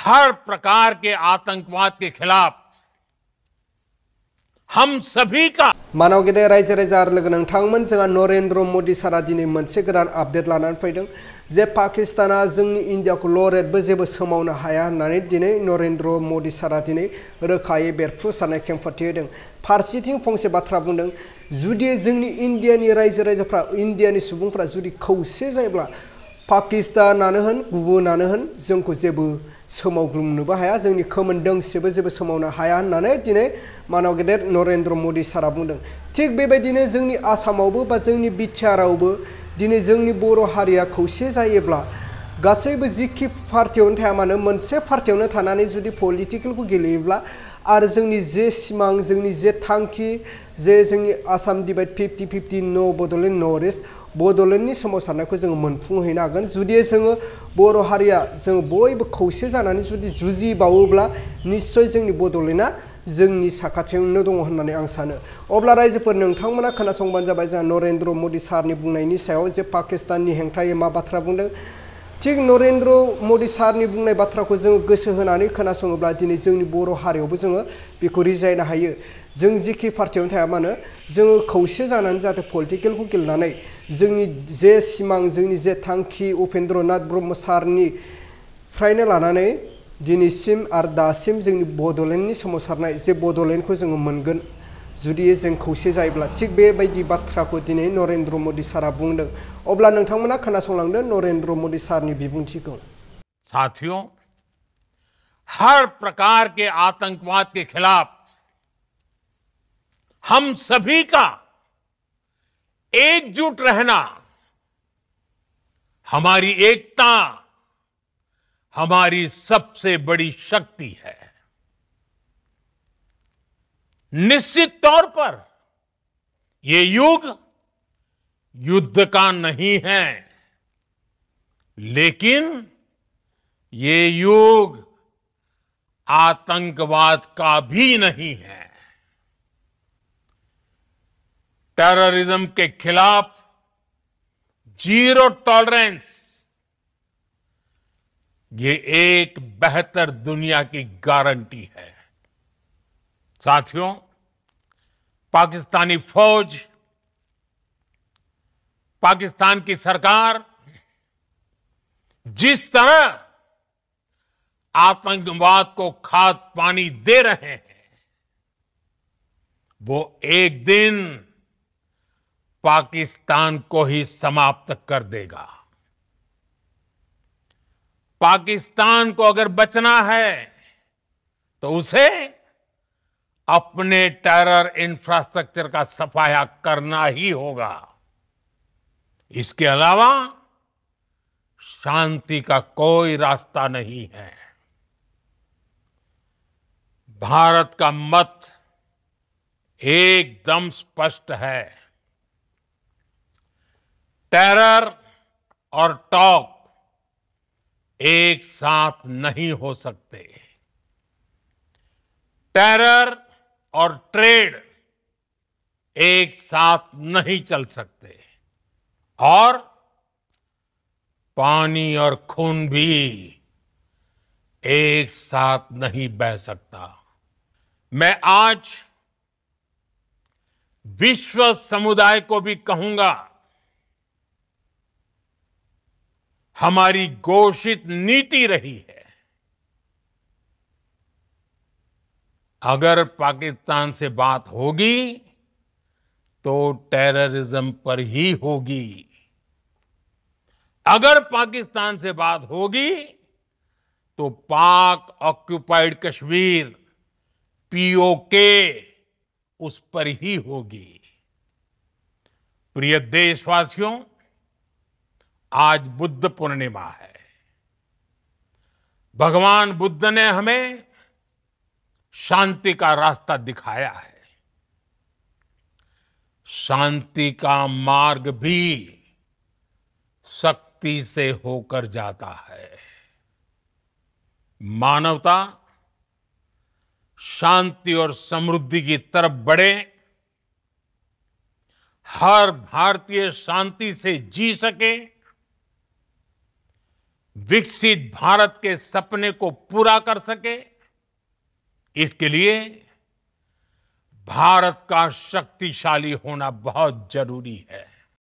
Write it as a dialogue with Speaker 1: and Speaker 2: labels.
Speaker 1: हर प्रकार के आतंकवाद के खिलाफ हम सभी का
Speaker 2: मानव गेदे रायजो राजा लोगो नोंथांमोन जोंहा नरेंद्र मोदी सारा दिनै मोनसे गोदान आपडेट लानानै फैदों जे पाकिस्ताना जोंनि इन्डियाखौ लरेटबो जेबो सोमावनो हाया होननानै दिनै नरेंद्र मोदी सारा दिनै रोखायै बेरफ्रुसारनाय खेंफोरथि होदों। फारसेथिं फंसे बाथ्रा बुंदों जुदि जोंनि इन्डियानि रायजो राजाफ्रा इन्डियानि सुबुंफ्रा जुदि खौसे जायोब्ला पाकिस्तानानो होन गुबुनानो होन जोंखौ जेबो सोमावग्लुंनोबो हाया जोंनि खोमोन दोंसेबो जेबो सोमावनो हाया होननानै दिनै मानव गेदेर नरेंद्र मोदी सारा बुंदों। थिग बेबायदिनो जोंनि आसामावबो बा जोंनि बिटिआरआवबो दिनै जोंनि बर' हारिया खौसे जायोब्ला गासैबो जिखि पार्टियावनो थाया मानो मोनसे पार्टियावनो थानानै जुदि पलिटिकेलखौ गेलेयोब्ला आरो जोंनि जे सिमां जोंनि जे थांखि जे जोंनि आसाम डिभाइड 50-50 नो बड'लेण्ड नर्थ इस्ट बड'लेण्डनि सोमावसारनायखौ जोङो मोनफुंहैनो हागोन जुदि जोङो बर' हारिया जों बयबो खौसे जानानै जुदि जुजिबावोब्ला निश्चय जोंनि बड'लेण्डआ जोंनि साखाथियावनो दङ होननानै आं सानो। अब्ला रायजोफोर नोंथांमोना खोनासंबानो जाबाय जोंहा नरेंद्र मोदी सारनि बुंनायनि सायाव जे पाकिस्ताननि हेंथायै मा बाथ्रा बुंदों। थिग नरेंद्र मोदी सारनि बुंनाय बाथ्राखौ जोङो गोसो होनानै खोनासङोब्ला दिनै जोंनि बर' हारियावबो जोङो बेखौ रिजायनो हायो। जों जिखि पार्टियावनो थाया मानो जोङो खौसे जानानै जाहाथे पलिटिकेलखौ गेलेनानै जोंनि जे सिमां जोंनि जे थांखि उपेन्द्रनाथ ब्रह्म सारनिफ्रायनो लानानै दिनैसिम आरो दासिम जोंनि बड'लेण्डनि सोमावसारनाय जे बड'लेण्डखौ जोङो मोनगोन जुदि जों खौसे जायोब्ला थिग बेबायदि बाथ्राखौ दिनै नरेंद्र मोदी सारा बुंदों। अब्ला नोंथांमोना खोनासंलांदो नरेंद्र मोदी सारनि बिबुंथिखौ।
Speaker 1: साथियों, हर प्रकार के आतंकवाद के खिलाफ हम सभी का एकजुट रहना हमारी एकता हमारी सबसे बड़ी शक्ति है। निश्चित तौर पर ये युग युद्ध का नहीं है, लेकिन ये युग आतंकवाद का भी नहीं है। टेररिज्म के खिलाफ जीरो टॉलरेंस ये एक बेहतर दुनिया की गारंटी है। साथियों, पाकिस्तानी फौज पाकिस्तान की सरकार जिस तरह आतंकवाद को खाद पानी दे रहे हैं वो एक दिन पाकिस्तान को ही समाप्त कर देगा। पाकिस्तान को अगर बचना है तो उसे अपने टेरर इंफ्रास्ट्रक्चर का सफाया करना ही होगा। इसके अलावा शांति का कोई रास्ता नहीं है। भारत का मत एकदम स्पष्ट है। टेरर और टॉक एक साथ नहीं हो सकते। टेरर और ट्रेड एक साथ नहीं चल सकते और पानी और खून भी एक साथ नहीं बह सकता। मैं आज विश्व समुदाय को भी कहूंगा, हमारी घोषित नीति रही है अगर पाकिस्तान से बात होगी तो टेररिज्म पर ही होगी। अगर पाकिस्तान से बात होगी तो पाक ऑक्युपाइड कश्मीर पीओके उस पर ही होगी। प्रिय देशवासियों, आज बुद्ध पूर्णिमा है। भगवान बुद्ध ने हमें शांति का रास्ता दिखाया है। शांति का मार्ग भी शक्ति से होकर जाता है। मानवता शांति और समृद्धि की तरफ बढ़े, हर भारतीय शांति से जी सके, विकसित भारत के सपने को पूरा कर सके, इसके लिए भारत का शक्तिशाली होना बहुत जरूरी है।